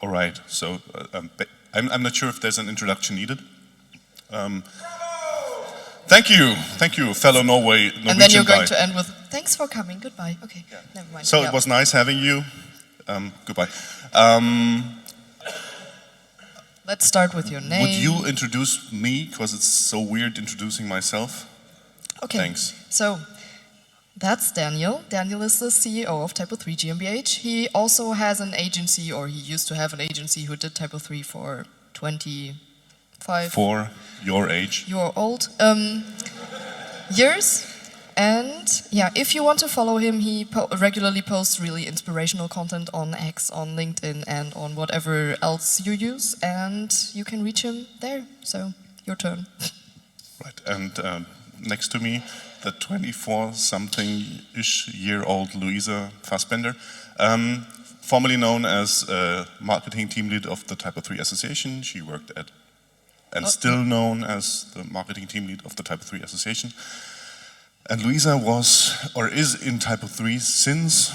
All right, so I'm not sure if there's an introduction needed. Thank you, fellow Norwegian And then you're going guy. to end with, thanks for coming, goodbye. Okay, yeah. Never mind. So it was nice having you. Goodbye. Let's start with your name. Would you introduce me, because it's so weird introducing myself? Okay. Thanks. So, that's Daniel. Daniel is the CEO of TYPO3 GmbH. He also has an agency, or he used to have an agency who did TYPO3 for 25... For your age. You're old. Years. And yeah, if you want to follow him, he regularly posts really inspirational content on X, on LinkedIn, and on whatever else you use. And you can reach him there. So, your turn. Right, and next to me, the 24-something-ish year old Luisa Faßbender, formerly known as marketing team lead of the TYPO3 Association. She worked at, and still known as the marketing team lead of the TYPO3 Association. And Luisa was, or is in TYPO3 since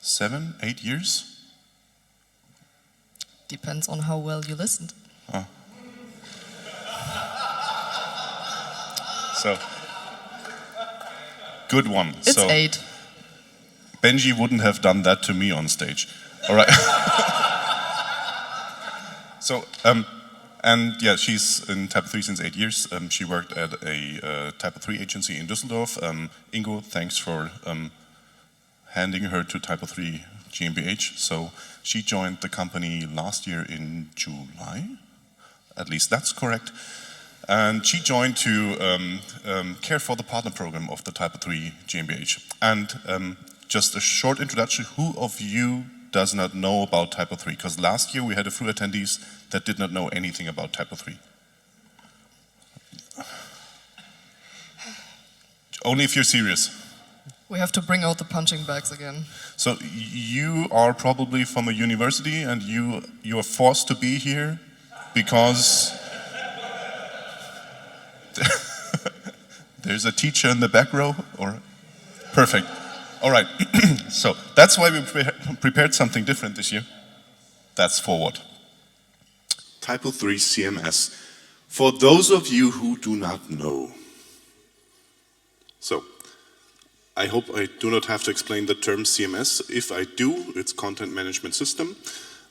7, 8 years? Depends on how well you listened. Oh. So, good one. It's 8. Benji wouldn't have done that to me on stage. All right. So, and yeah, she's in TYPO3 since 8 years. She worked at a TYPO3 agency in Düsseldorf. Ingo, thanks for handing her to TYPO3 GmbH. So she joined the company last year in July. At least that's correct. And she joined to care for the partner program of the TYPO3 GmbH. And just a short introduction, who of you does not know about TYPO3? Because last year we had a few attendees that did not know anything about TYPO3. Only if you're serious. We have to bring out the punching bags again. So you are probably from a university and you are forced to be here because there's a teacher in the back row, or? Perfect. All right, so that's why we prepared something different this year. That's forward. TYPO3 CMS, for those of you who do not know. So, I hope I do not have to explain the term CMS. If I do, it's Content Management System.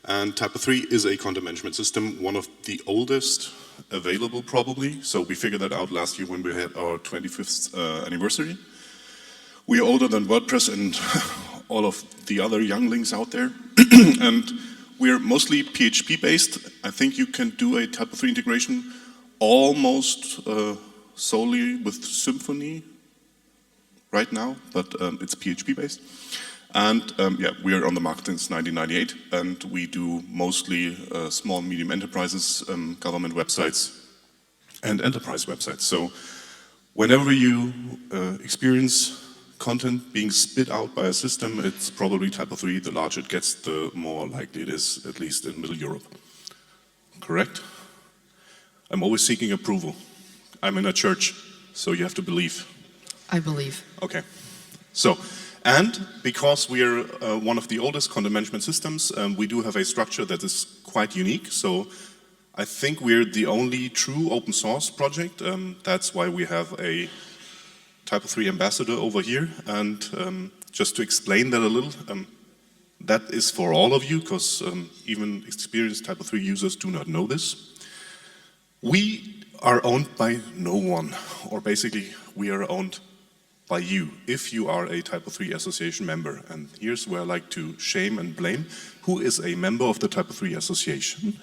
And TYPO3 is a content management system, one of the oldest available probably. So we figured that out last year when we had our 25th anniversary. We are older than WordPress and all of the other younglings out there. And we're mostly PHP based. I think you can do a TYPO3 integration almost solely with Symfony right now, but it's PHP based. And yeah, we are on the market since 1998, and we do mostly small, medium enterprises, government websites, and enterprise websites. So whenever you experience content being spit out by a system, it's probably TYPO3. The larger it gets, the more likely it is, at least in Middle Europe. Correct? I'm always seeking approval. I'm in a church, so you have to believe. I believe. Okay. So, and because we are one of the oldest content management systems, we do have a structure that is quite unique. So I think we're the only true open source project. That's why we have a TYPO3 ambassador over here. And just to explain that a little, that is for all of you, because even experienced TYPO3 users do not know this. We are owned by no one, or basically we are owned by you, if you are a TYPO3 association member. And here's where I like to shame and blame. Who is a member of the TYPO3 association?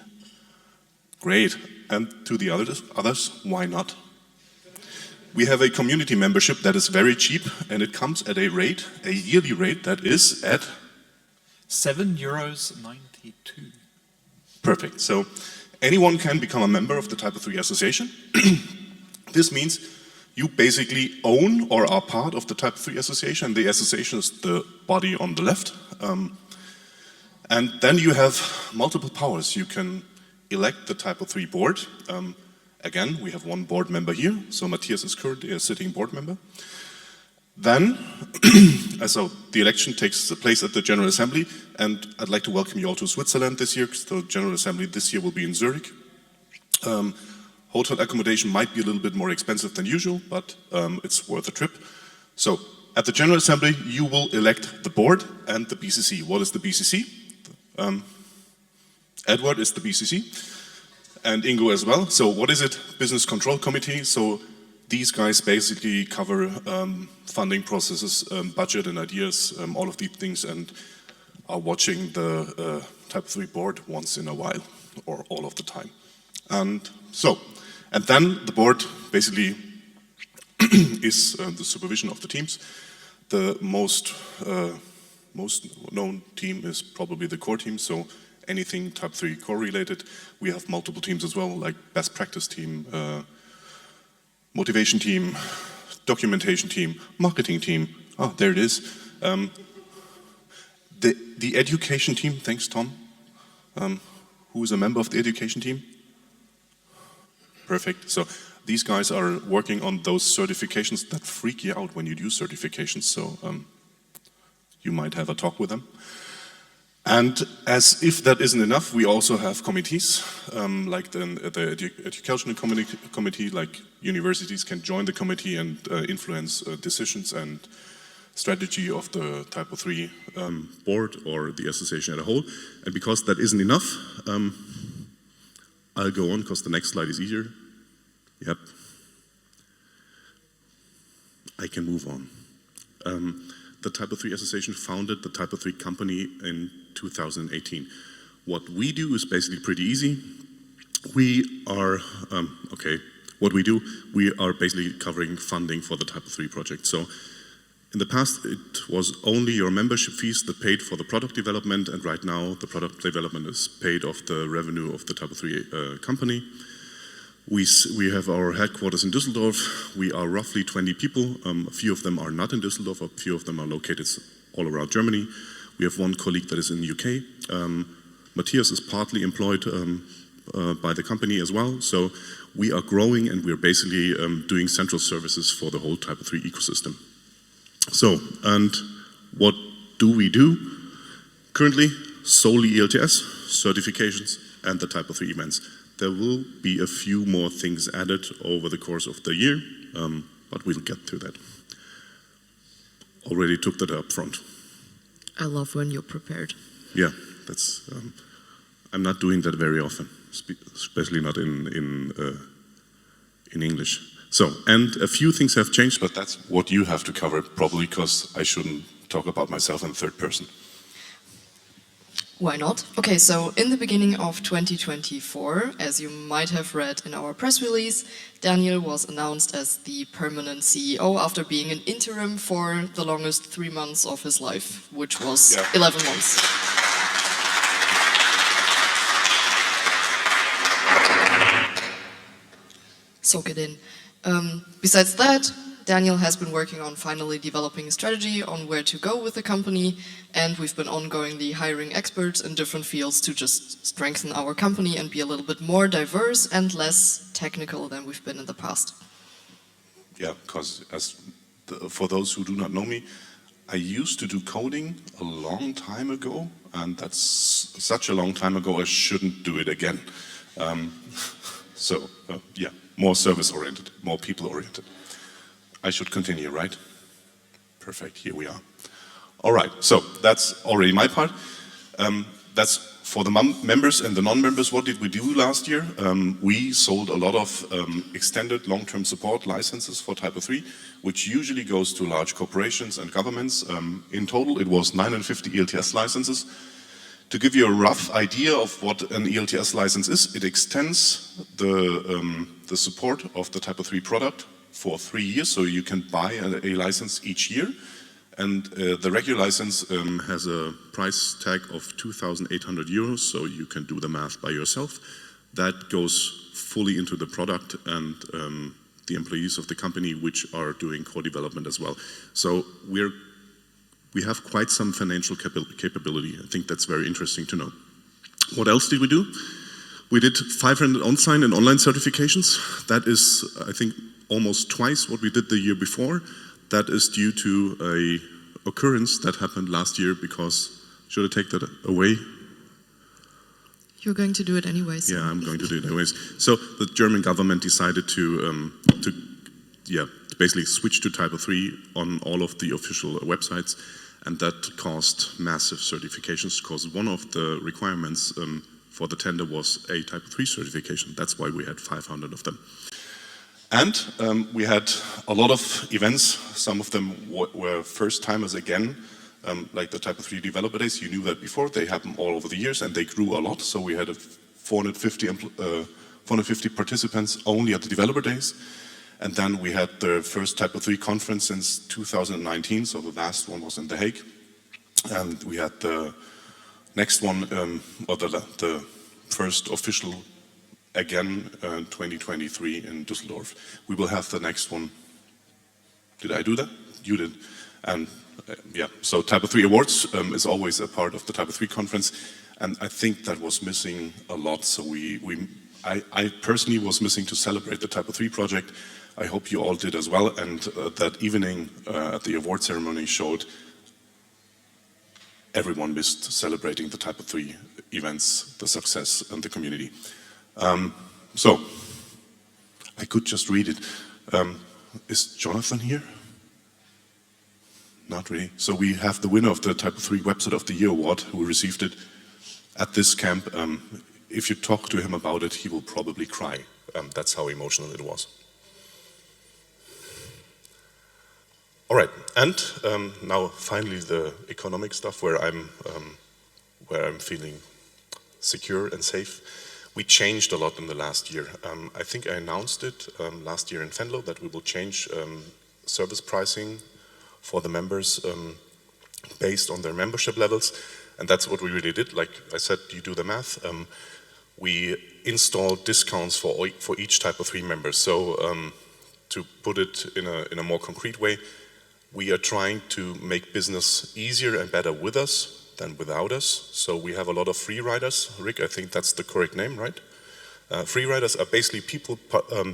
Great. And to the others, why not? We have a community membership that is very cheap, and it comes at a rate, a yearly rate, that is at €7.92. Perfect. So anyone can become a member of the TYPO3 association. This means you basically own or are part of the TYPO3 association. The association is the body on the left. And then you have multiple powers. You can elect the TYPO3 board. Again, we have one board member here. So Matthias is currently a sitting board member. Then, so the election takes place at the General Assembly, and I'd like to welcome you all to Switzerland this year, because the General Assembly this year will be in Zurich. Hotel accommodation might be a little bit more expensive than usual, but it's worth a trip. So, at the General Assembly, you will elect the board and the BCC. What is the BCC? Edward is the BCC, and Ingo as well. So what is it? Business Control Committee. So these guys basically cover funding processes, budget and ideas, all of these things, and are watching the TYPO3 board once in a while, or all of the time. And then the board basically is the supervision of the teams. The most known team is probably the core team, so anything TYPO3 core related. We have multiple teams as well, like best practice team, motivation team, documentation team, marketing team. Oh, there it is. The education team, thanks Tom. Who is a member of the education team? Perfect. So these guys are working on those certifications that freak you out when you do certifications, so you might have a talk with them. And as if that isn't enough, we also have committees, like the educational committee, like universities can join the committee and influence decisions and strategy of the TYPO3 board or the association as a whole. And because that isn't enough, I'll go on because the next slide is easier. Yep. I can move on. The TYPO3 Association founded the TYPO3 company in 2018. What we do is basically pretty easy. We are, what we do, we are basically covering funding for the TYPO3 project. So in the past, it was only your membership fees that paid for the product development, and right now the product development is paid off the revenue of the TYPO3 company. We have our headquarters in Düsseldorf. We are roughly 20 people. A few of them are not in Düsseldorf, a few of them are located all around Germany. We have one colleague that is in the UK. Matthias is partly employed by the company as well. So we are growing and we're basically doing central services for the whole TYPO3 ecosystem. So, and what do we do? Currently, solely ELTS, certifications, and the TYPO3 events. There will be a few more things added over the course of the year, but we'll get to that. Already took that up front. I love when you're prepared. Yeah, that's. I'm not doing that very often, especially not in English. So, and a few things have changed, but that's what you have to cover, probably because I shouldn't talk about myself in third person. Why not? Okay, so in the beginning of 2024, as you might have read in our press release, Daniel was announced as the permanent CEO after being an interim for the longest 3 months of his life, which was 11 months. Soak it in. Besides that, Daniel has been working on finally developing a strategy on where to go with the company, and we've been ongoingly hiring experts in different fields to just strengthen our company and be a little bit more diverse and less technical than we've been in the past. Yeah, because for those who do not know me, I used to do coding a long time ago, and that's such a long time ago I shouldn't do it again. Yeah, more service-oriented, more people-oriented. I should continue, right? Perfect, here we are. All right, so that's already my part. That's for the members and the non-members. What did we do last year? We sold a lot of extended long-term support licenses for TYPO3, which usually goes to large corporations and governments. In total, it was 950 ELTS licenses. To give you a rough idea of what an ELTS license is, it extends the support of the TYPO3 product for 3 years, so you can buy a license each year. And the regular license has a price tag of 2,800 euros, so you can do the math by yourself. That goes fully into the product and the employees of the company, which are doing core development as well. So we have quite some financial capability. I think that's very interesting to know. What else did we do? We did 500 on-site and online certifications. That is, I think, almost twice what we did the year before. that is due to a occurrence that happened last year because, should I take that away? You're going to do it anyways. Yeah, I'm going to do it anyways. So the German government decided to basically switch to TYPO3 on all of the official websites, and that caused massive certifications because one of the requirements for the tender was a TYPO3 certification. That's why we had 500 of them. And we had a lot of events. Some of them were first-timers again, like the TYPO3 developer days. You knew that before. They happen all over the years, and they grew a lot. So we had 450 participants only at the developer days. And then we had the first TYPO3 conference since 2019, so the last one was in The Hague. And we had the next one, or the first official again, 2023 in Düsseldorf. We will have the next one. Did I do that? You did. And yeah, so TYPO3 Awards is always a part of the TYPO3 conference. And I think that was missing a lot. So I personally was missing to celebrate the TYPO3 project. I hope you all did as well. And that evening at the award ceremony showed everyone missed celebrating the TYPO3 events, the success, and the community. So, I could just read it. Is Jonathan here? Not really. So we have the winner of the TYPO3 Website of the Year award who received it at this camp. If you talk to him about it, he will probably cry. That's how emotional it was. All right, and now finally the economic stuff where I'm feeling secure and safe. We changed a lot in the last year. I think I announced it last year in Venlo that we will change service pricing for the members based on their membership levels, and that's what we really did. Like I said, you do the math. We installed discounts for each TYPO3 member. So to put it in a more concrete way, we are trying to make business easier and better with us than without us. So we have a lot of free riders. Rick, I think that's the correct name, right? Free riders are basically people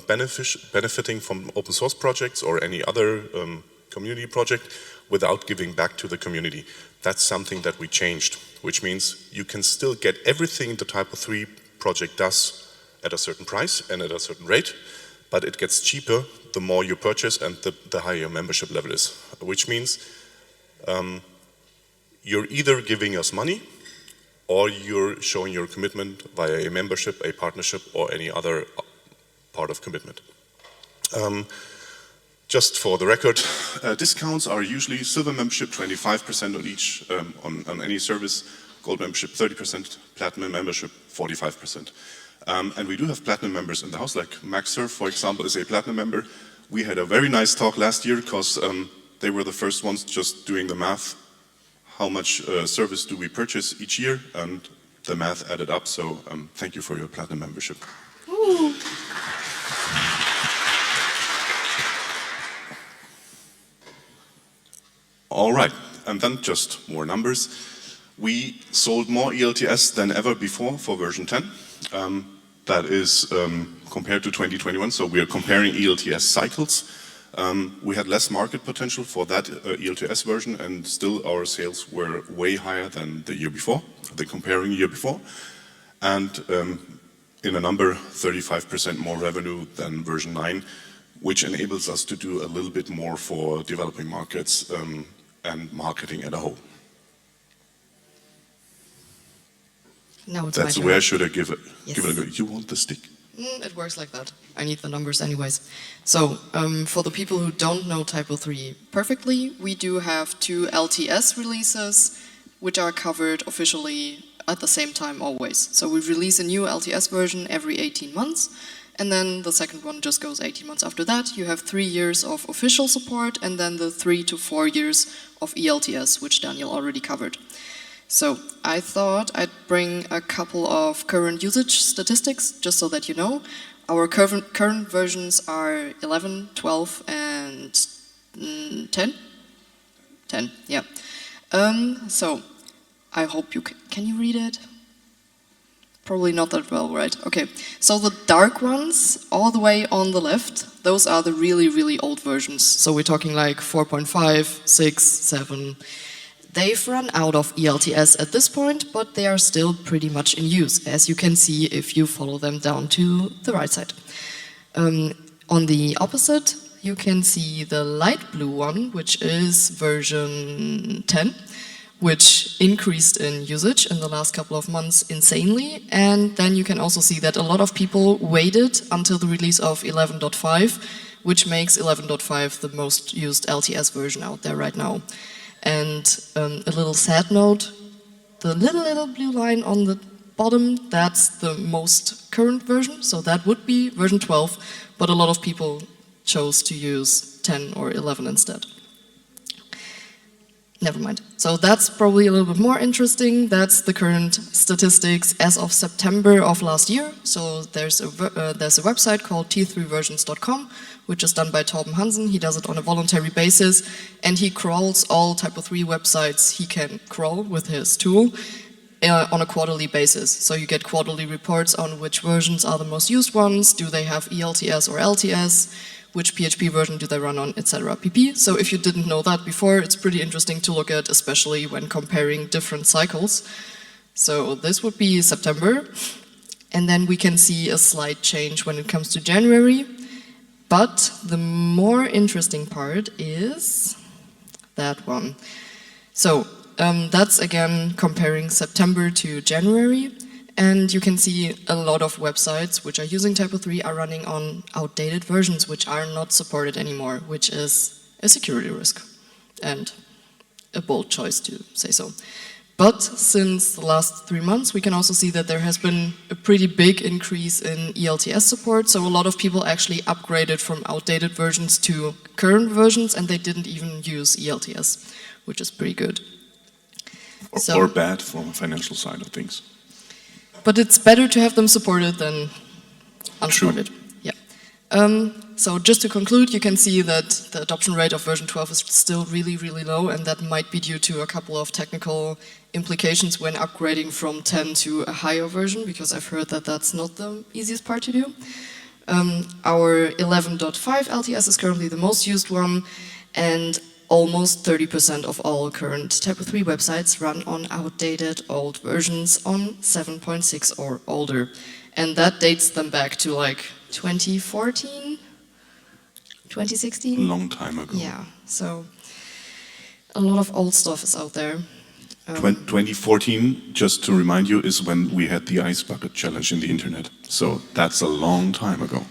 benefiting from open source projects or any other community project without giving back to the community. That's something that we changed, which means you can still get everything the TYPO3 project does at a certain price and at a certain rate, but it gets cheaper the more you purchase and the higher your membership level is, which means you're either giving us money or you're showing your commitment via a membership, a partnership, or any other part of commitment. Just for the record, discounts are usually silver membership 25% on each, on any service, gold membership 30%, platinum membership 45%. And we do have platinum members in the house, like Max Surf, for example, is a platinum member. We had a very nice talk last year because they were the first ones just doing the math. How much service do we purchase each year? And the math added up, so thank you for your platinum membership. Ooh. All right, and then just more numbers. We sold more ELTS than ever before for version 10. That is compared to 2021, so we are comparing ELTS cycles. We had less market potential for that ELTS version, and still our sales were way higher than the year before, the comparing year before. And in a number, 35% more revenue than version 9, which enables us to do a little bit more for developing markets and marketing as a whole. Now it's That's where should I give it? Yes. Give it a go. You want the stick? It works like that. I need the numbers anyways. So, for the people who don't know TYPO3 perfectly, we do have 2 LTS releases, which are covered officially at the same time always. So we release a new LTS version every 18 months, and then the second one just goes 18 months after that. You have 3 years of official support, and then the 3 to 4 years of ELTS, which Daniel already covered. So I thought I'd bring a couple of current usage statistics, just so that you know. Our current versions are 11, 12, and 10? 10, yeah. So I hope you can you read it? Probably not that well, right? Okay, so the dark ones, all the way on the left, those are the really, really old versions. So we're talking like 4.5, 6, 7. They've run out of ELTS at this point, but they are still pretty much in use, as you can see if you follow them down to the right side. On the opposite, you can see the light blue one, which is version 10. Which increased in usage in the last couple of months insanely. And then you can also see that a lot of people waited until the release of 11.5, which makes 11.5 the most used LTS version out there right now. And a little sad note, the little blue line on the bottom, that's the most current version, so that would be version 12, but a lot of people chose to use 10 or 11 instead. Never mind. So that's probably a little bit more interesting. That's the current statistics as of September of last year. So there's a website called t3versions.com, which is done by Torben Hansen. He does it on a voluntary basis, and he crawls all TYPO3 websites he can crawl with his tool on a quarterly basis. So you get quarterly reports on which versions are the most used ones, do they have ELTS or LTS, which PHP version do they run on, etc. pp. So if you didn't know that before, it's pretty interesting to look at, especially when comparing different cycles. So this would be September, and then we can see a slight change when it comes to January. But the more interesting part is that one. So that's again comparing September to January. And you can see a lot of websites which are using TYPO3 are running on outdated versions which are not supported anymore, which is a security risk and a bold choice to say so. But since the last 3 months, we can also see that there has been a pretty big increase in ELTS support. So a lot of people actually upgraded from outdated versions to current versions, and they didn't even use ELTS, which is pretty good. Or bad from a financial side of things. But it's better to have them supported than unsupported. True. Yeah. So just to conclude, you can see that the adoption rate of version 12 is still really, really low, and that might be due to a couple of technical implications when upgrading from 10 to a higher version, because I've heard that that's not the easiest part to do. Our 11.5 LTS is currently the most used one, and almost 30% of all current TYPO3 websites run on outdated old versions on 7.6 or older. And that dates them back to like 2014, 2016? A long time ago. Yeah, so a lot of old stuff is out there. 2014, just to remind you, is when we had the ice bucket challenge in the internet. So that's a long time ago.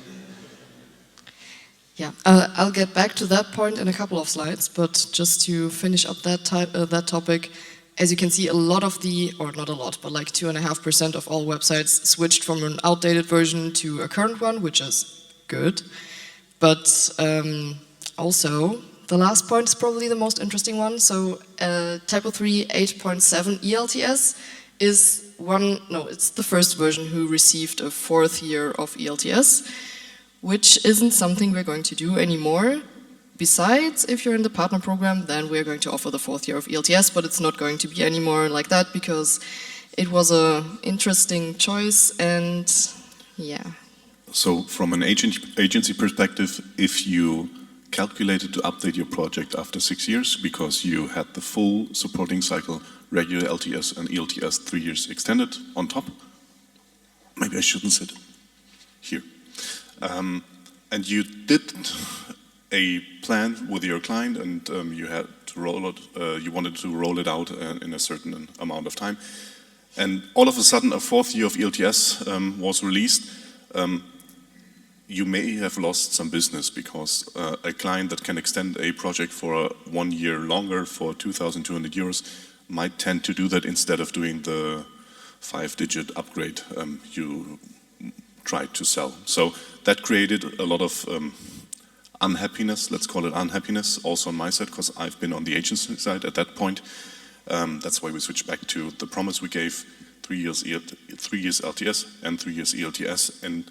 Yeah, I'll get back to that point in a couple of slides, but just to finish up that topic, as you can see, a lot of or not a lot, but like 2.5% of all websites switched from an outdated version to a current one, which is good. But also, the last point is probably the most interesting one. So TYPO3 8.7 ELTS is it's the first version who received a 4th year of ELTS, which isn't something we're going to do anymore. Besides, if you're in the partner program, then we're going to offer the 4th year of ELTS, but it's not going to be anymore like that because it was an interesting choice, and yeah. So from an agency perspective, if you calculated to update your project after 6 years because you had the full supporting cycle, regular LTS and ELTS 3 years extended on top, maybe I shouldn't sit here. And you did a plan with your client, and you had to roll it. You wanted to roll it out in a certain amount of time, and all of a sudden, a 4th year of ELTS was released. You may have lost some business because a client that can extend a project for 1 year longer for 2,200 euros might tend to do that instead of doing the 5-digit upgrade you tried to sell. So that created a lot of unhappiness, let's call it unhappiness, also on my side, because I've been on the agency side at that point. That's why we switched back to the promise we gave, 3 years LTS and 3 years ELTS. And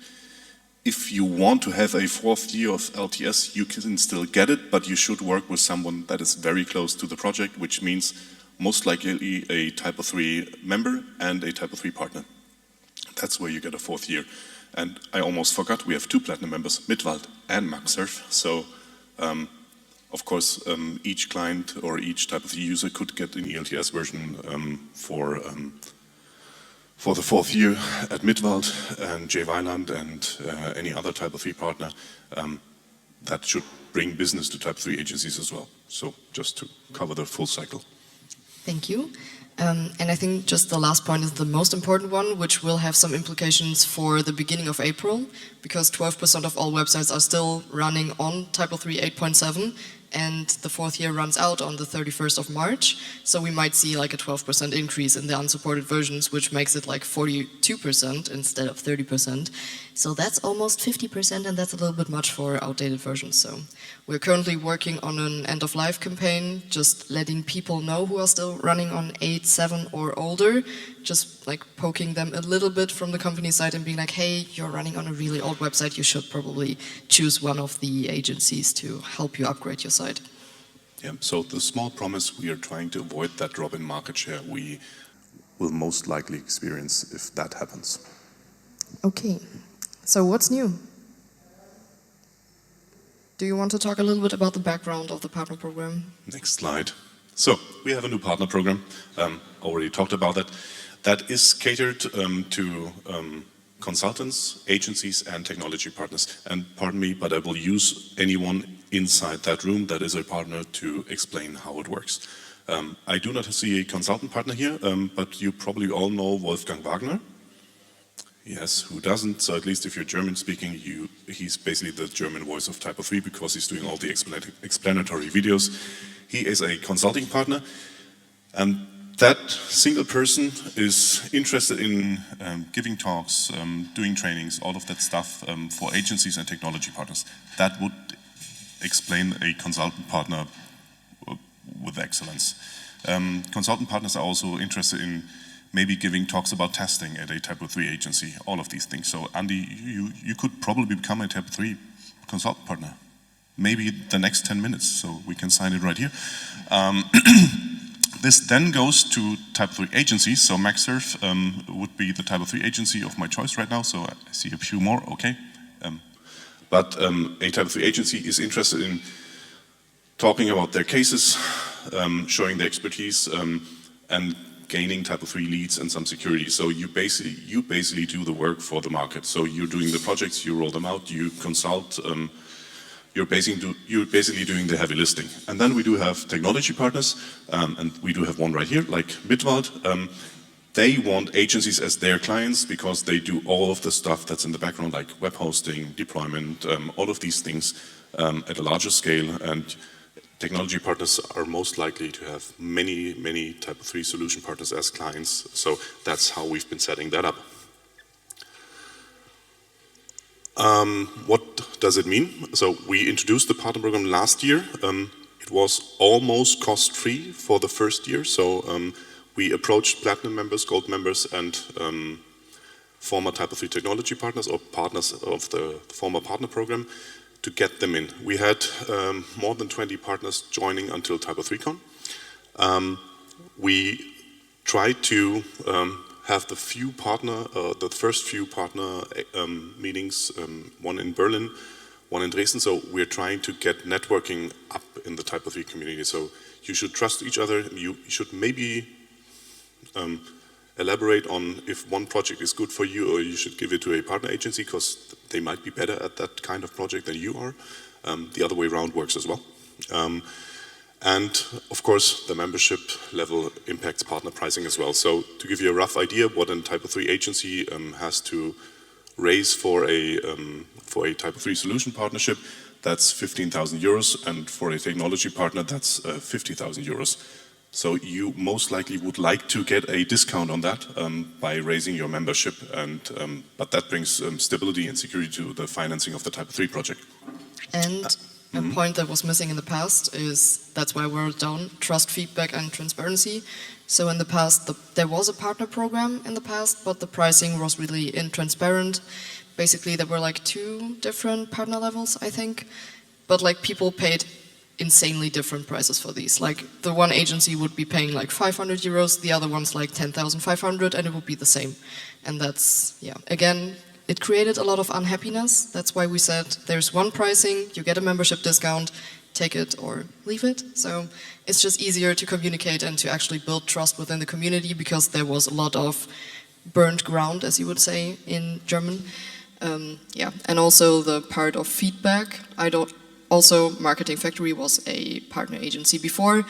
if you want to have a 4th year of LTS, you can still get it, but you should work with someone that is very close to the project, which means most likely a TYPO3 member and a TYPO3 partner. That's where you get a 4th year. And I almost forgot, we have 2 platinum members, Midwald and MaxSurf. So, of course, each client or each type of user could get an ELTS version for the 4th year at Midwald and J. Weiland and any other Type of 3 partner. That should bring business to Type 3 agencies as well. So just to cover the full cycle. Thank you. And I think just the last point is the most important one, which will have some implications for the beginning of April, because 12% of all websites are still running on TYPO3 8.7, and the 4th year runs out on the 31st of March. So we might see like a 12% increase in the unsupported versions, which makes it like 42% instead of 30%. So that's almost 50%, and that's a little bit much for outdated versions. So we're currently working on an end-of-life campaign, just letting people know who are still running on 8.7 or older, just like poking them a little bit from the company side and being like, hey, you're running on a really old website, you should probably choose one of the agencies to help you upgrade your site. Yeah, so the small promise, we are trying to avoid that drop in market share we will most likely experience if that happens. Okay, so what's new? Do you want to talk a little bit about the background of the partner program? Next slide. So, we have a new partner program, already talked about that. That is catered to consultants, agencies and technology partners. And pardon me, but I will use anyone inside that room that is a partner to explain how it works. I do not see a consultant partner here, but you probably all know Wolfgang Wagner. Yes, who doesn't? So at least if you're German speaking, he's basically the German voice of TYPO3 because he's doing all the explanatory videos. He is a consulting partner, and that single person is interested in giving talks, doing trainings, all of that stuff for agencies and technology partners. That would explain a consultant partner with excellence. Consultant partners are also interested in maybe giving talks about testing at a TYPO3 agency, all of these things. So Andy, you could probably become a TYPO3 consultant partner. Maybe the next 10 minutes, so we can sign it right here. This then goes to TYPO3 agencies, so MaxSurf would be the TYPO3 agency of my choice right now, so I see a few more, okay. But a TYPO3 agency is interested in talking about their cases, showing their expertise, and gaining TYPO3 leads and some security. So you basically do the work for the market. So you're doing the projects, you roll them out, you consult, you're basically doing the heavy lifting. And then we do have technology partners, and we do have one right here, like Midwald. They want agencies as their clients because they do all of the stuff that's in the background, like web hosting, deployment, all of these things at a larger scale. And technology partners are most likely to have many TYPO3 solution partners as clients. So that's how we've been setting that up. What does it mean? So we introduced the partner program last year. It was almost cost-free for the first year. So we approached platinum members, gold members, and former TYPO3 technology partners or partners of the former partner program to get them in. We had more than 20 partners joining until TYPO3Con. We tried to have the first few partner meetings, one in Berlin, one in Dresden. So we're trying to get networking up in the TYPO3 community. So you should trust each other. You should maybe elaborate on if one project is good for you, or you should give it to a partner agency because they might be better at that kind of project than you are. The other way around works as well. And of course, the membership level impacts partner pricing as well. So to give you a rough idea what a TYPO3 agency has to raise for a TYPO3 solution partnership, that's 15,000 euros, and for a technology partner, that's 50,000 euros. So you most likely would like to get a discount on that by raising your membership, and but that brings stability and security to the financing of the TYPO3 project. And a point that was missing in the past is, that's why we're down, trust, feedback and transparency. So in the past, there was a partner program in the past, but the pricing was really intransparent. Basically, there were like 2 different partner levels, I think. But like people paid insanely different prices for these. Like the one agency would be paying like 500 euros, the other one's like 10,500, and it would be the same. And that's, yeah, again, it created a lot of unhappiness. That's why we said there's one pricing, you get a membership discount, take it or leave it. So it's just easier to communicate and to actually build trust within the community, because there was a lot of burned ground, as you would say in German. Yeah, and also the part of feedback. Also, Marketing Factory was a partner agency before.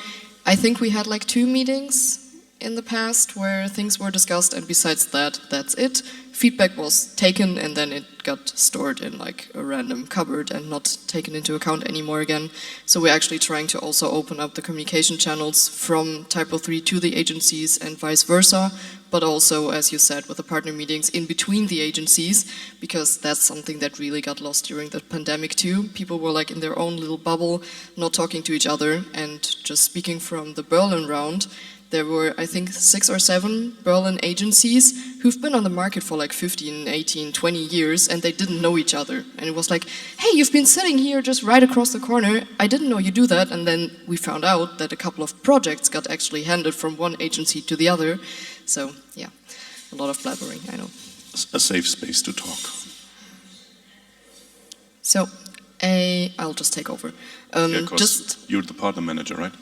I think we had like 2 meetings in the past where things were discussed, and besides that, that's it. Feedback was taken and then it got stored in like a random cupboard and not taken into account anymore again. So we're actually trying to also open up the communication channels from TYPO3 to the agencies and vice versa, but also, as you said, with the partner meetings in between the agencies, because that's something that really got lost during the pandemic too. People were like in their own little bubble, not talking to each other. And just speaking from the Berlin round, there were, I think, 6 or 7 Berlin agencies who've been on the market for like 15, 18, 20 years, and they didn't know each other. And it was like, hey, you've been sitting here just right across the corner. I didn't know you do that. And then we found out that a couple of projects got actually handed from one agency to the other. So, yeah, a lot of blabbering, I know. A safe space to talk. So, I'll just take over. Yeah, you're the partner manager, right?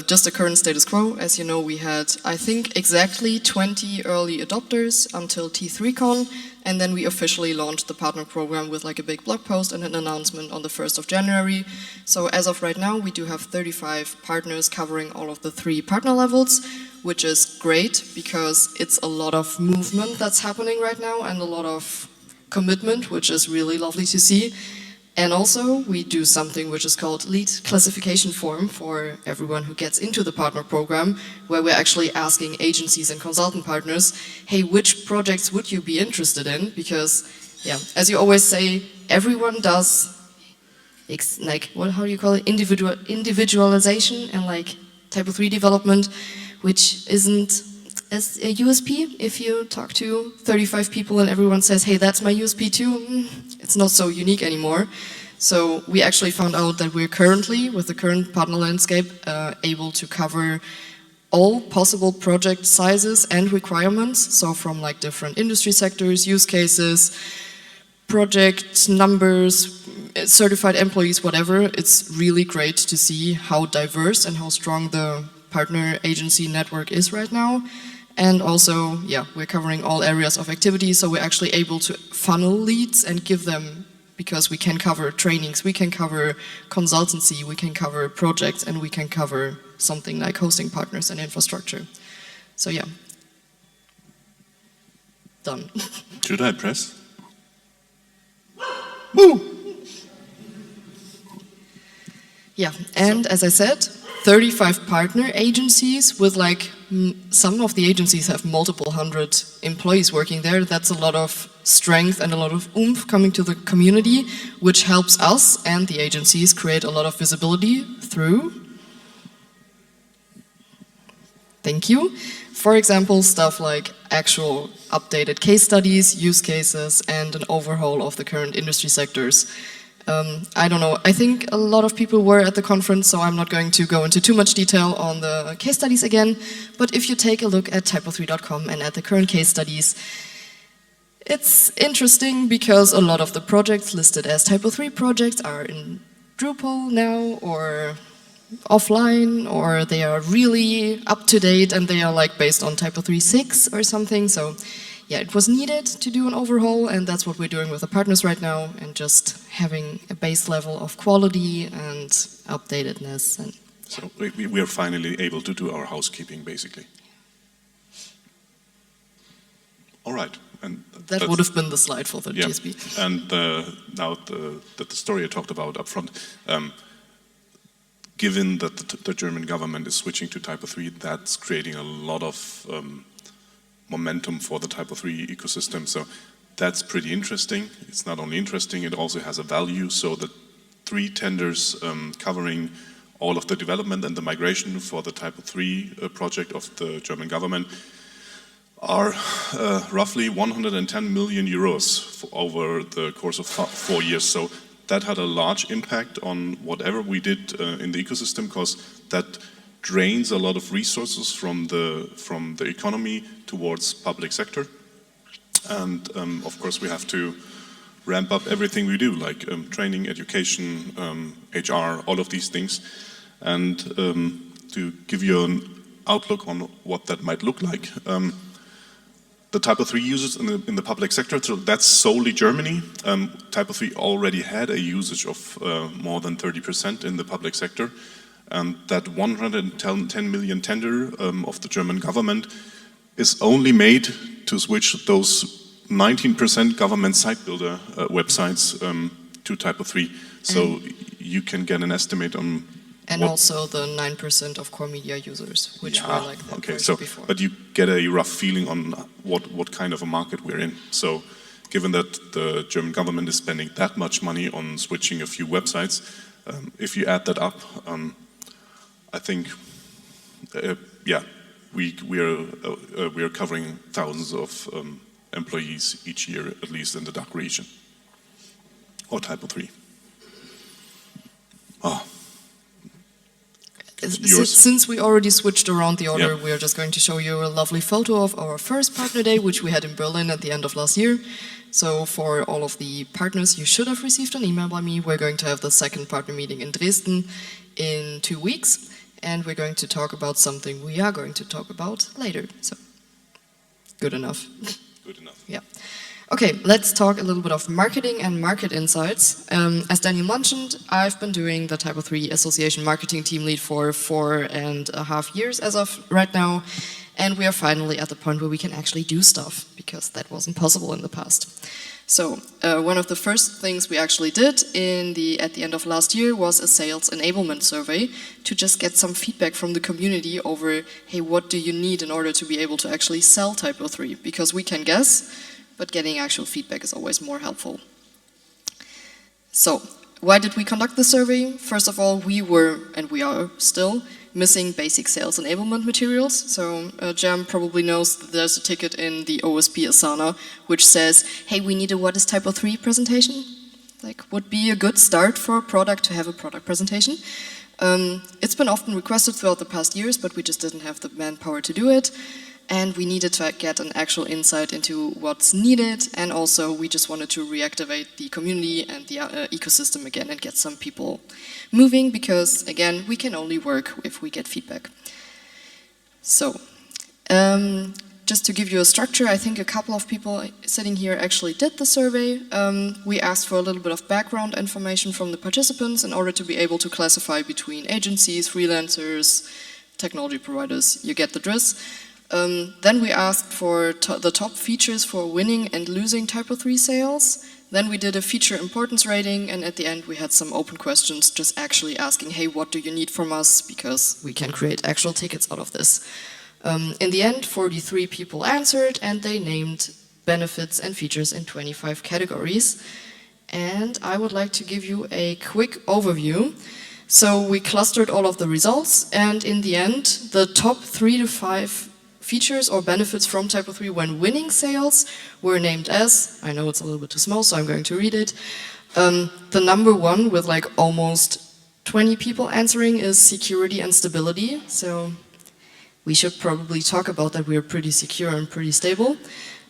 Just the current status quo. As you know, we had, I think, exactly 20 early adopters until T3Con, and then we officially launched the partner program with like a big blog post and an announcement on the 1st of January. So as of right now, we do have 35 partners covering all of the 3 partner levels, which is great because it's a lot of movement that's happening right now and a lot of commitment, which is really lovely to see. And also, we do something which is called lead classification form for everyone who gets into the partner program, where we're actually asking agencies and consultant partners, hey, which projects would you be interested in? Because, yeah, as you always say, everyone does, like, how do you call it? Individualization and like TYPO3 development, which isn't as a USP. If you talk to 35 people and everyone says, hey, that's my USP too, it's not so unique anymore. So we actually found out that we're currently, with the current partner landscape, able to cover all possible project sizes and requirements. So from like different industry sectors, use cases, project numbers, certified employees, whatever. It's really great to see how diverse and how strong the partner agency network is right now. And also, yeah, we're covering all areas of activity, so we're actually able to funnel leads and give them, because we can cover trainings, we can cover consultancy, we can cover projects, and we can cover something like hosting partners and infrastructure. So yeah, done. Should I press? Woo! Yeah, and as I said, 35 partner agencies with like, some of the agencies have multiple hundred employees working there. That's a lot of strength and a lot of oomph coming to the community, which helps us and the agencies create a lot of visibility through, thank you, for example, stuff like actual updated case studies, use cases, and an overhaul of the current industry sectors. I don't know, I think a lot of people were at the conference, so I'm not going to go into too much detail on the case studies again, but if you take a look at typo3.com and at the current case studies, it's interesting because a lot of the projects listed as TYPO3 projects are in Drupal now, or offline, or they are really up to date and they are like based on TYPO3 6 or something, so yeah, it was needed to do an overhaul, and that's what we're doing with the partners right now, and just having a base level of quality and updatedness. And so we are finally able to do our housekeeping, basically. All right. And that would have been the slide for the GSP. And now the story I talked about up front, given that the German government is switching to TYPO3, that's creating a lot of momentum for the TYPO3 ecosystem, so that's pretty interesting. It's not only interesting, it also has a value, so the 3 tenders covering all of the development and the migration for the TYPO3 project of the German government are roughly 110 million euros over the course of 4 years, so that had a large impact on whatever we did in the ecosystem, because that drains a lot of resources from the economy towards public sector. And of course we have to ramp up everything we do, like training, education, HR, all of these things. And to give you an outlook on what that might look like, the TYPO3 users in the public sector, so that's solely Germany. TYPO3 already had a usage of more than 30% in the public sector. That 110 million tender of the German government is only made to switch those 19% government site builder websites to TYPO3. So you can get an estimate on. And also the 9% of core media users, which were like that okay, so before. But you get a rough feeling on what kind of a market we're in. So given that the German government is spending that much money on switching a few websites, if you add that up, I think, we are covering thousands of employees each year, at least in the DACH region, or TYPO3. Since we already switched around the order, we are just going to show you a lovely photo of our first partner day, which we had in Berlin at the end of last year. So for all of the partners, you should have received an email by me. We're going to have the second partner meeting in Dresden in 2 weeks, and we're going to talk about something we are going to talk about later. So, good enough. Good enough. Yeah. Okay, let's talk a little bit of marketing and market insights. As Daniel mentioned, I've been doing the TYPO3 Association Marketing Team Lead for 4.5 years as of right now, and we are finally at the point where we can actually do stuff, because that wasn't possible in the past. So, one of the first things we actually did at the end of last year was a sales enablement survey to just get some feedback from the community over, hey, what do you need in order to be able to actually sell TYPO3? Because we can guess, but getting actual feedback is always more helpful. So, why did we conduct the survey? First of all, we were, and we are still, missing basic sales enablement materials. So, Jam probably knows that there's a ticket in the OSP Asana which says, hey, we need a what is TYPO3 presentation? Like, would be a good start for a product to have a product presentation. It's been often requested throughout the past years, but we just didn't have the manpower to do it. And we needed to get an actual insight into what's needed, and also we just wanted to reactivate the community and the ecosystem again and get some people moving, because again, we can only work if we get feedback. So, just to give you a structure, I think a couple of people sitting here actually did the survey. We asked for a little bit of background information from the participants in order to be able to classify between agencies, freelancers, technology providers. You get the drift. Then we asked for the top features for winning and losing TYPO3 sales. Then we did a feature importance rating, and at the end we had some open questions, just actually asking, hey, what do you need from us? Because we can create actual tickets out of this. In the end, 43 people answered, and they named benefits and features in 25 categories. And I would like to give you a quick overview. So we clustered all of the results, and in the end, the top 3 to 5 features or benefits from TYPO3 when winning sales were named as, I know it's a little bit too small, so I'm going to read it. The number 1 with like almost 20 people answering is security and stability. So we should probably talk about that. We're pretty secure and pretty stable.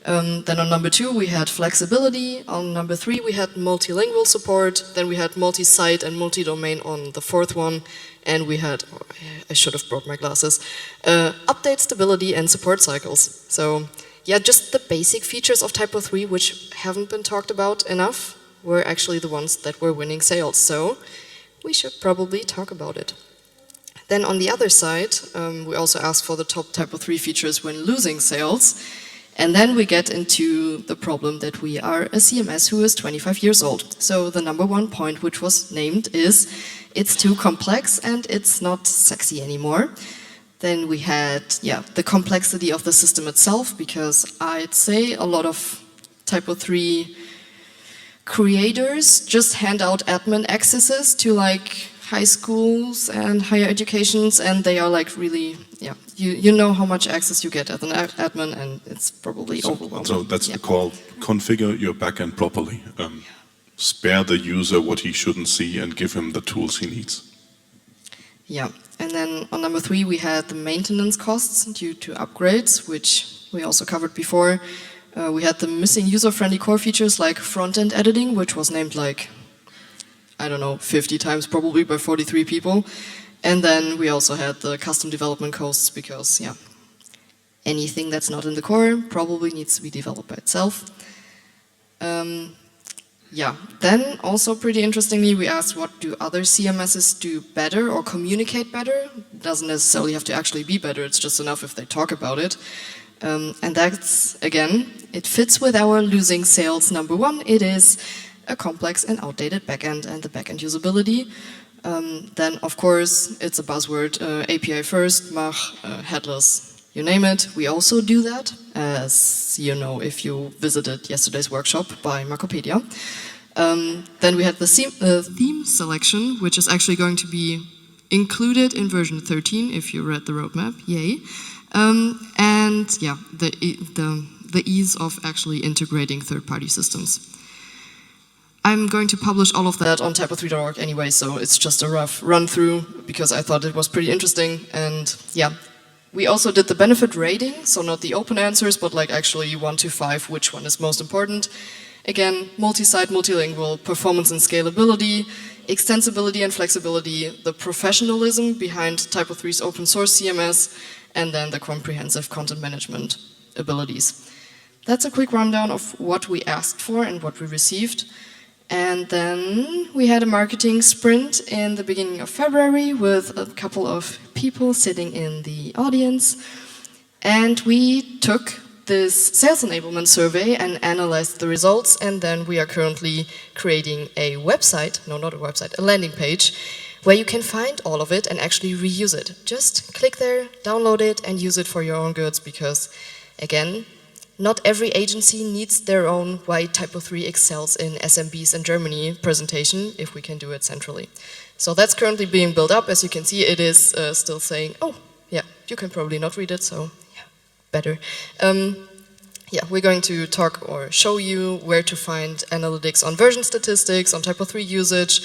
Then on number 2 we had flexibility. On number 3 we had multilingual support. Then we had multi-site and multi-domain on the 4th one. And we had, oh, I should have brought my glasses, update stability and support cycles. So yeah, just the basic features of TYPO3 which haven't been talked about enough were actually the ones that were winning sales. So we should probably talk about it. Then on the other side, we also asked for the top TYPO3 features when losing sales. And then we get into the problem that we are a CMS who is 25 years old. So the number 1 point which was named is, it's too complex and it's not sexy anymore. Then we had, the complexity of the system itself, because I'd say a lot of TYPO3 creators just hand out admin accesses to like high schools and higher educations, and they are like really, you know how much access you get as an admin, and it's probably overwhelming. So that's called configure your backend properly. spare the user what he shouldn't see and give him the tools he needs. Yeah, and then on number 3 we had the maintenance costs due to upgrades, which we also covered before. We had the missing user-friendly core features like front-end editing, which was named like, I don't know, 50 times probably by 43 people. And then we also had the custom development costs because, yeah, anything that's not in the core probably needs to be developed by itself. Yeah, then also pretty interestingly, we asked what do other CMSs do better or communicate better? Doesn't necessarily have to actually be better, it's just enough if they talk about it. And that's, again, it fits with our losing sales number 1. It is a complex and outdated backend and the backend usability. Then, of course, it's a buzzword, API first, Mach, headless, you name it. We also do that, as you know if you visited yesterday's workshop by Markopedia. Then we had the theme selection, which is actually going to be included in version 13, if you read the roadmap, yay. And yeah, the ease of actually integrating third-party systems. I'm going to publish all of that on typo3.org anyway, so it's just a rough run-through, because I thought it was pretty interesting, and yeah. We also did the benefit rating, so not the open answers, but like actually 1 to 5, which one is most important. Again, multi-site, multilingual, performance and scalability, extensibility and flexibility, the professionalism behind TYPO3's open source CMS, and then the comprehensive content management abilities. That's a quick rundown of what we asked for and what we received. And then we had a marketing sprint in the beginning of February with a couple of people sitting in the audience. And we took this sales enablement survey and analyzed the results. And then we are currently creating a website, no, not a website, a landing page, where you can find all of it and actually reuse it. Just click there, download it, and use it for your own goods because, again, not every agency needs their own why TYPO3 excels in SMBs in Germany presentation if we can do it centrally. So that's currently being built up. As you can see, it is still saying, oh, yeah, you can probably not read it, so yeah, better. Yeah, we're going to talk or show you where to find analytics on version statistics, on TYPO3 usage,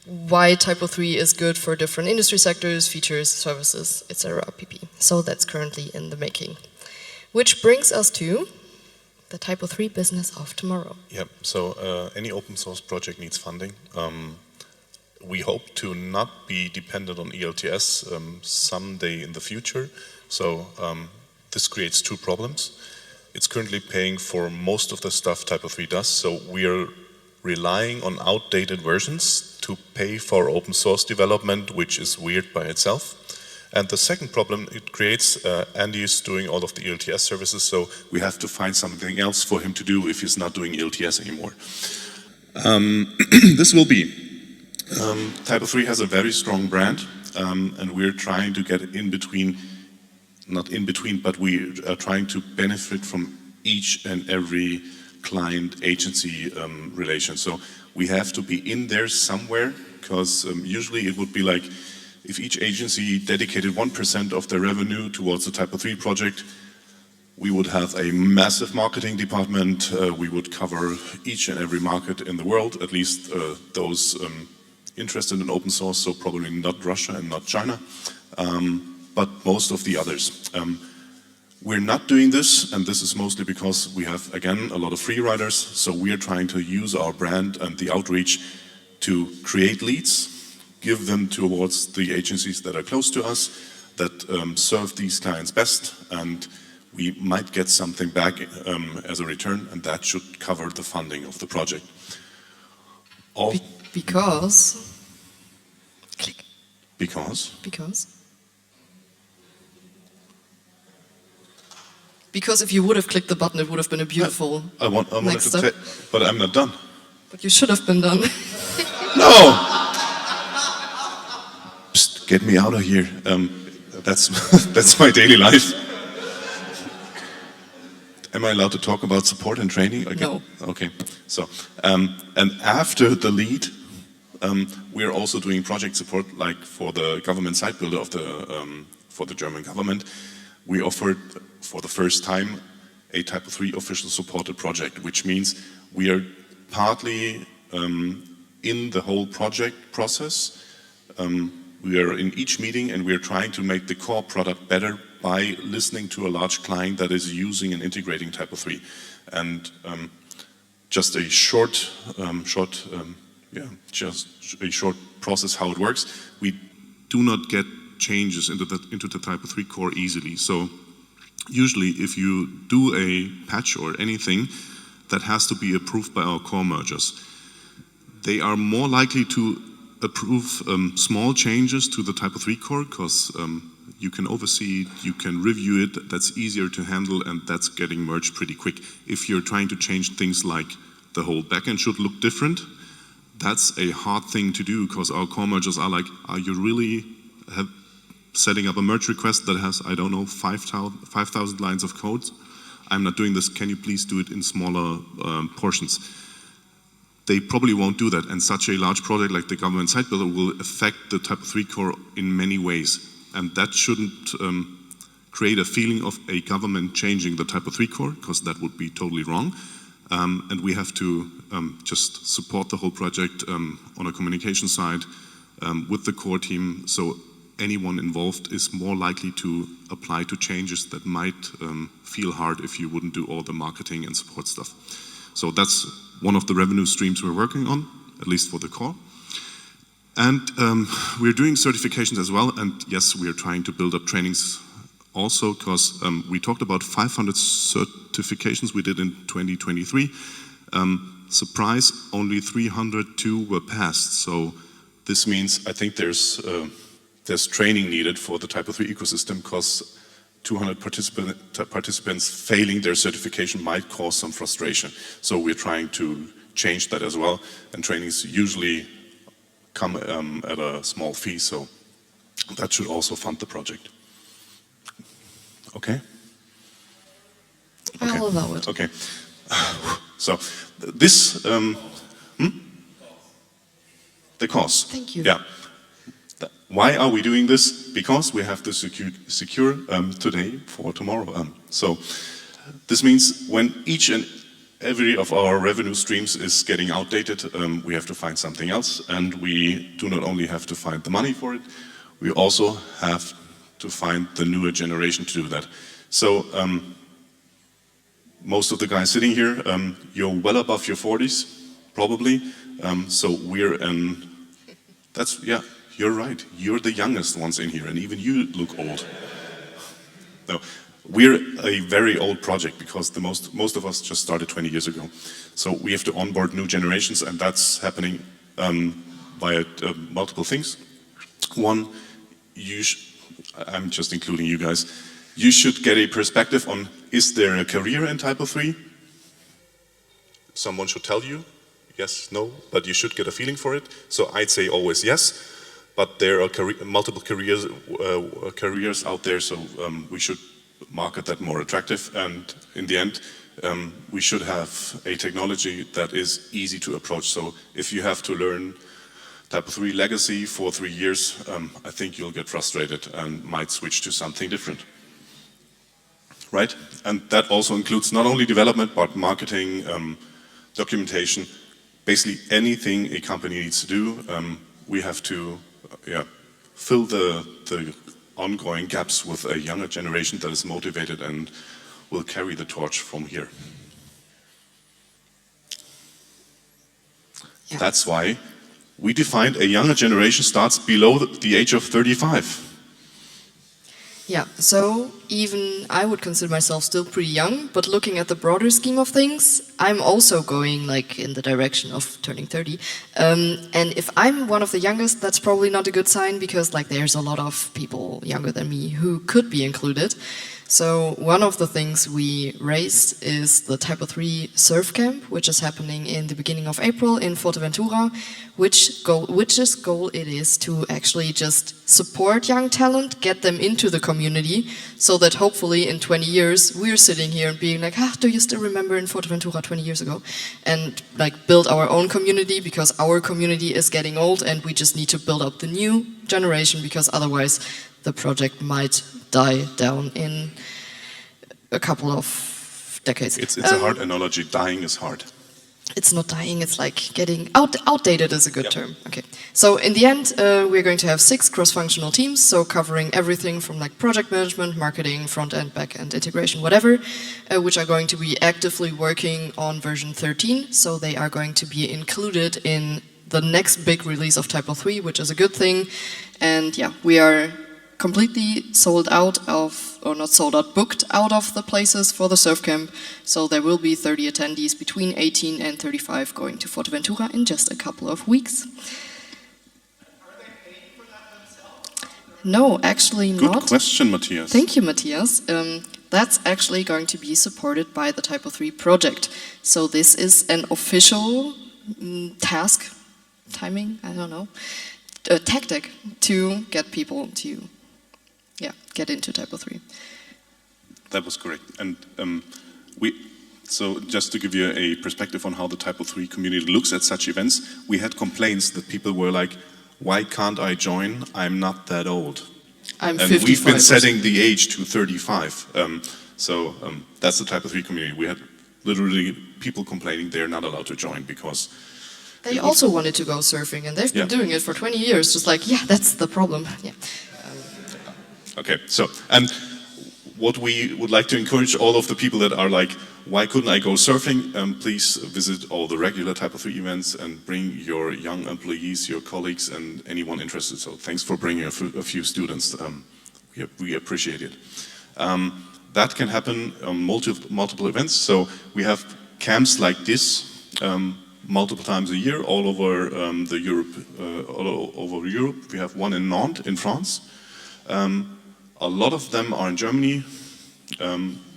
why TYPO3 is good for different industry sectors, features, services, etc. pp. So that's currently in the making. Which brings us to the TYPO3 business of tomorrow. Yep, so any open source project needs funding. We hope to not be dependent on ELTS someday in the future. So this creates 2 problems. It's currently paying for most of the stuff TYPO3 does, so we are relying on outdated versions to pay for open source development, which is weird by itself. And the second problem it creates, Andy is doing all of the ELTS services, so we have to find something else for him to do if he's not doing ELTS anymore. This will be, TYPO3 has a very strong brand, and we're trying to get in between, not in between, but we are trying to benefit from each and every client agency relation. So we have to be in there somewhere, because usually it would be like, if each agency dedicated 1% of their revenue towards the TYPO3 project, we would have a massive marketing department. We would cover each and every market in the world, at least those interested in open source, so probably not Russia and not China, but most of the others. We're not doing this, and this is mostly because we have, again, a lot of free riders, so we're trying to use our brand and the outreach to create leads, give them towards the agencies that are close to us, that serve these clients best, and we might get something back as a return, and that should cover the funding of the project. Because? Click. Because? Because if you would have clicked the button, it would have been a beautiful I wanted to say, but I'm not done. But you should have been done. No! Psst, get me out of here. That's my daily life. Am I allowed to talk about support and training again? No. Okay. So, and after the lead, we are also doing project support, like for the government site builder of the for the German government. We offered for the first time a TYPO3 official supported project, which means we are partly in the whole project process. We are in each meeting and we are trying to make the core product better by listening to a large client that is using and integrating TYPO3. And just a short process how it works. We do not get changes into the TYPO3 core easily. So usually if you do a patch or anything, that has to be approved by our core mergers. They are more likely to approve small changes to the TYPO3 core because you can oversee it, you can review it, that's easier to handle, and that's getting merged pretty quick. If you're trying to change things like the whole backend should look different, that's a hard thing to do because our core mergers are like, are you really setting up a merge request that has, I don't know, 5,000 lines of code? I'm not doing this, can you please do it in smaller portions? They probably won't do that, and such a large project like the government site builder will affect the TYPO3 core in many ways, and that shouldn't create a feeling of a government changing the TYPO3 core, because that would be totally wrong, and we have to just support the whole project on a communication side with the core team, so anyone involved is more likely to apply to changes that might feel hard if you wouldn't do all the marketing and support stuff. So that's one of the revenue streams we're working on, at least for the core. And we're doing certifications as well, and yes, we are trying to build up trainings also, because we talked about 500 certifications we did in 2023. Surprise, only 302 were passed, so this means I think there's training needed for the TYPO3 ecosystem, because 200 participants failing their certification might cause some frustration. So we're trying to change that as well, and trainings usually come at a small fee, so that should also fund the project. Okay? I'll allow it. Okay. So this, the cost. Thank you. Yeah. Why are we doing this? Because we have to secure today for tomorrow. So this means when each and every of our revenue streams is getting outdated, we have to find something else, and we do not only have to find the money for it, we also have to find the newer generation to do that. So most of the guys sitting here, you're well above your 40s, probably. So we're in, that's, yeah. You're right, you're the youngest ones in here, and even you look old. No, we're a very old project because most of us just started 20 years ago. So we have to onboard new generations, and that's happening via multiple things. One, I'm just including you guys, you should get a perspective on, is there a career in TYPO3? Someone should tell you, yes, no, but you should get a feeling for it. So I'd say always yes. But there are multiple careers out there, so we should market that more attractive. And in the end, we should have a technology that is easy to approach. So if you have to learn TYPO3 legacy for 3 years, I think you'll get frustrated and might switch to something different. Right? And that also includes not only development, but marketing, documentation, basically anything a company needs to do. We have to fill the ongoing gaps with a younger generation that is motivated and will carry the torch from here. Yeah. That's why we defined a younger generation starts below the age of 35. Yeah, so even I would consider myself still pretty young, but looking at the broader scheme of things, I'm also going like in the direction of turning 30. And if I'm one of the youngest, that's probably not a good sign, because like there's a lot of people younger than me who could be included. So one of the things we raised is the TYPO3 Surf Camp, which is happening in the beginning of April in Fuerteventura, which's goal it is to actually just support young talent, get them into the community, so that hopefully in 20 years we're sitting here and being like, do you still remember in Fuerteventura 20 years ago? And like build our own community, because our community is getting old and we just need to build up the new generation, because otherwise the project might die down in a couple of decades. It's a hard analogy. Dying is hard. it's not dying, it's like getting outdated is a good term. Okay. So in the end, we're going to have 6 cross-functional teams, so covering everything from like project management, marketing, front-end, back-end, integration, whatever, which are going to be actively working on version 13. So they are going to be included in the next big release of TYPO3, which is a good thing. And yeah, we are completely sold out of, or not sold out, booked out of the places for the surf camp. So there will be 30 attendees between 18 and 35 going to Fuerteventura in just a couple of weeks. Are they paying for that themselves? No, actually not. Good question, Matthias. Thank you, Matthias. That's actually going to be supported by the TYPO3 project. So this is an official task, timing, I don't know, a tactic to get people to get into TYPO3. That was correct. And so just to give you a perspective on how the TYPO3 community looks at such events, we had complaints that people were like, why can't I join? I'm not that old. I'm and 55. We've been setting the age to 35. So that's the TYPO3 community. We had literally people complaining they're not allowed to join because they also wanted to go surfing, and they've been doing it for 20 years. Just like, yeah, that's the problem. Yeah. Okay, so, and what we would like to encourage all of the people that are like, why couldn't I go surfing? Please visit all the regular TYPO3 events and bring your young employees, your colleagues, and anyone interested. So thanks for bringing a few students. We appreciate it. That can happen on multiple events. So we have camps like this multiple times a year all over Europe. We have one in Nantes in France. A lot of them are in Germany.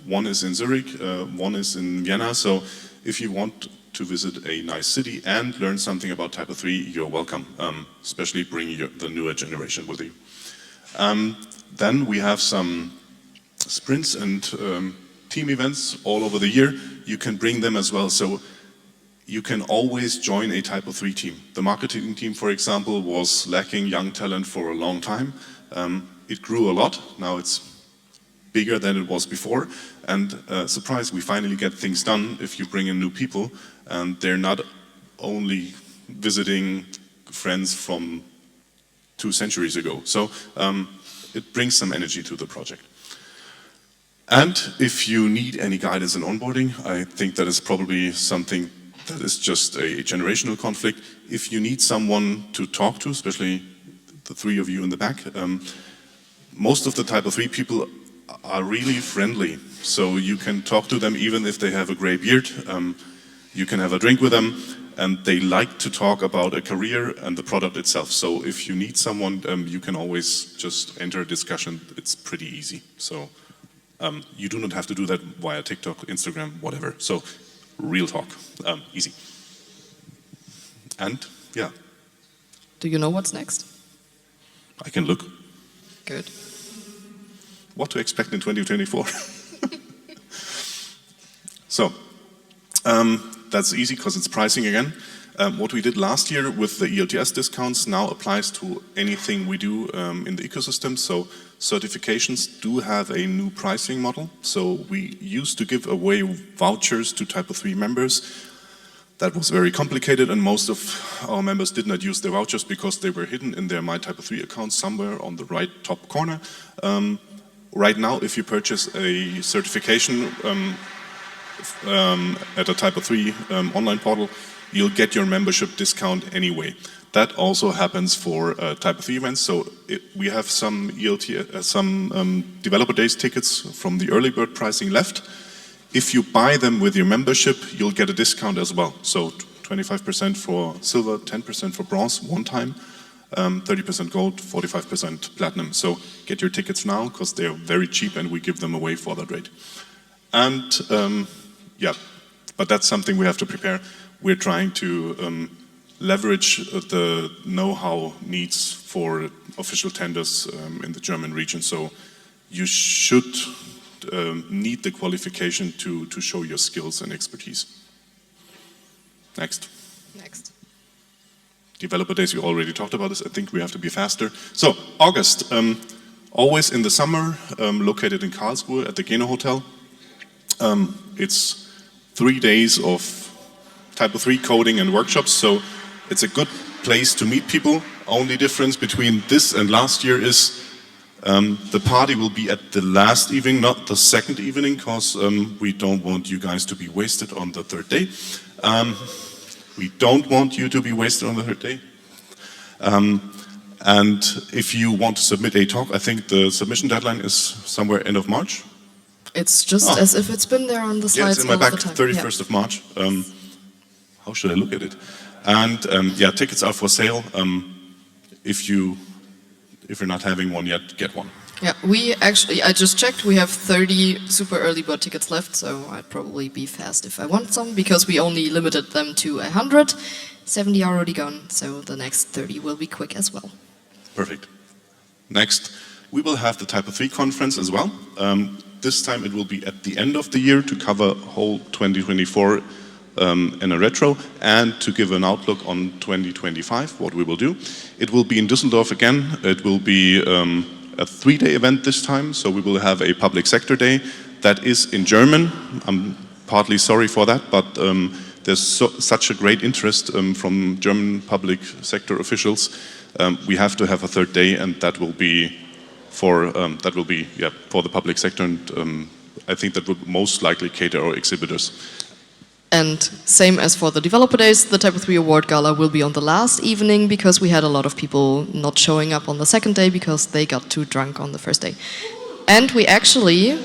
One is in Zurich, one is in Vienna. So if you want to visit a nice city and learn something about TYPO3, you're welcome. Especially bring the newer generation with you. Then we have some sprints and team events all over the year. You can bring them as well. So you can always join a TYPO3 team. The marketing team, for example, was lacking young talent for a long time. It grew a lot. Now it's bigger than it was before. And surprise, we finally get things done if you bring in new people. And they're not only visiting friends from 2 centuries ago. So it brings some energy to the project. And if you need any guidance in onboarding, I think that is probably something that is just a generational conflict. If you need someone to talk to, especially the 3 of you in the back, most of the TYPO3 people are really friendly. So you can talk to them even if they have a gray beard. You can have a drink with them, and they like to talk about a career and the product itself. So if you need someone, you can always just enter a discussion. It's pretty easy. So you do not have to do that via TikTok, Instagram, whatever. So real talk, easy. And yeah. Do you know what's next? I can look. Good. What to expect in 2024. So, that's easy because it's pricing again. What we did last year with the ELTS discounts now applies to anything we do in the ecosystem. So certifications do have a new pricing model. So we used to give away vouchers to TYPO3 members. That was very complicated, and most of our members did not use their vouchers because they were hidden in their My TYPO3 account somewhere on the right top corner. Right now, if you purchase a certification at a TYPO3 online portal, you'll get your membership discount anyway. That also happens for TYPO3 events. So we have some developer days tickets from the early bird pricing left. If you buy them with your membership, you'll get a discount as well. So 25% for silver, 10% for bronze, one time, 30% gold, 45% platinum. So get your tickets now because they're very cheap and we give them away for that rate. And yeah, but that's something we have to prepare. We're trying to leverage the know-how needs for official tenders in the German region. So you should need the qualification to show your skills and expertise. Next. Next. Developer days, we already talked about this. I think we have to be faster. So, August, always in the summer, located in Karlsruhe at the Geno Hotel. It's 3 days of TYPO3 coding and workshops, so it's a good place to meet people. Only difference between this and last year is the party will be at the last evening, not the second evening, because we don't want you guys to be wasted on the third day. We don't want you to be wasted on the third day. And if you want to submit a talk, I think the submission deadline is somewhere end of March. It's just as if it's been there on the slides. Yeah, it's in my back, all the time. 31st of March. How should I look at it? And yeah, tickets are for sale. If you're not having one yet, get one. Yeah, I just checked, we have 30 super early bird tickets left, so I'd probably be fast if I want some, because we only limited them to 100. 70 are already gone, so the next 30 will be quick as well. Perfect. Next, we will have the TYPO3 conference as well. This time it will be at the end of the year to cover whole 2024 in a retro, and to give an outlook on 2025, what we will do. It will be in Düsseldorf again. It will be a 3-day event this time, so we will have a public sector day that is in German. I'm partly sorry for that, but there's such a great interest from German public sector officials. We have to have a third day, and that will be for the public sector, and I think that would most likely cater our exhibitors. And same as for the developer days, the TYPO3 award gala will be on the last evening, because we had a lot of people not showing up on the second day because they got too drunk on the first day. And we actually,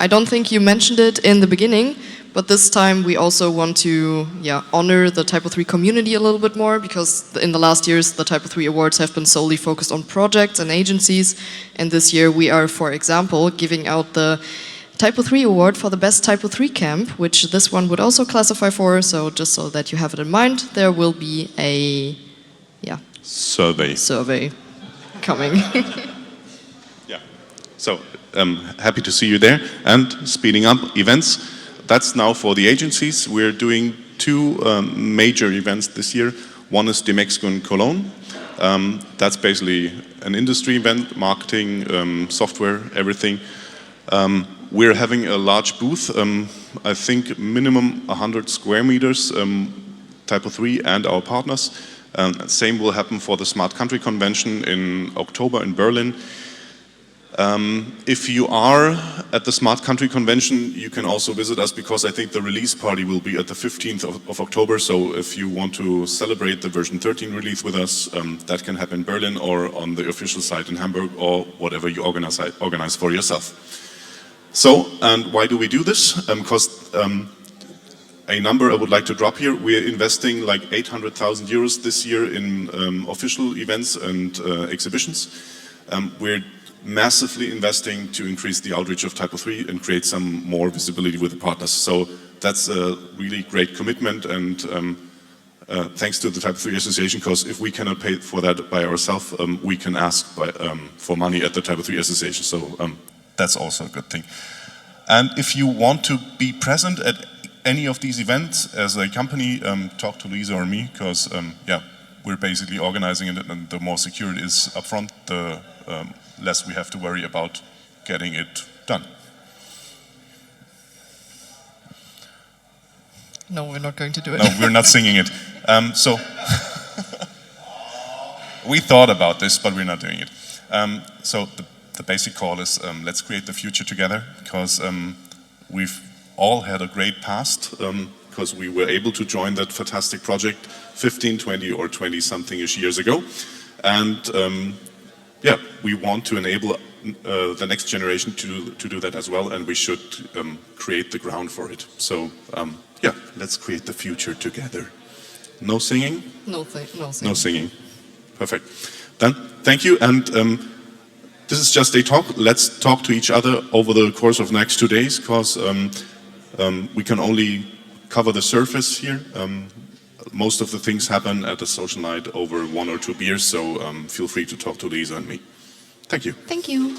I don't think you mentioned it in the beginning, but this time we also want to honor the TYPO3 community a little bit more, because in the last years the TYPO3 awards have been solely focused on projects and agencies, and this year we are, for example, giving out the TYPO3 award for the best TYPO3 camp, which this one would also classify for, so just so that you have it in mind, there will be a survey coming. Yeah, so happy to see you there. And speeding up events, that's now for the agencies. We're doing 2 major events this year. One is Demexco in Cologne. That's basically an industry event, marketing, software, everything. We're having a large booth, I think minimum 100 square meters, TYPO3 and our partners. Same will happen for the Smart Country Convention in October in Berlin. If you are at the Smart Country Convention, you can also visit us, because I think the release party will be at the 15th of October. So if you want to celebrate the version 13 release with us, that can happen in Berlin or on the official site in Hamburg, or whatever you organize for yourself. So, and why do we do this? Because a number I would like to drop here, we're investing like 800,000 euros this year in official events and exhibitions. We're massively investing to increase the outreach of TYPO3 and create some more visibility with the partners. So that's a really great commitment, and thanks to the TYPO3 Association, because if we cannot pay for that by ourselves, we can ask for money at the TYPO3 Association. So that's also a good thing. And if you want to be present at any of these events as a company, talk to Luisa or me, because we're basically organizing it, and the more secure it is up front, the less we have to worry about getting it done. No, we're not going to do it. No, we're not singing it. So we thought about this, but we're not doing it. So the basic call is let's create the future together, because we've all had a great past, because we were able to join that fantastic project 15, 20 or 20 something-ish years ago. And we want to enable the next generation to do that as well, and we should create the ground for it. So let's create the future together. No singing? No singing. No singing. Perfect. Then, thank you, and this is just a talk. Let's talk to each other over the course of the next 2 days, because we can only cover the surface here. Most of the things happen at a social night over 1 or 2 beers, so feel free to talk to Lisa and me. Thank you. Thank you.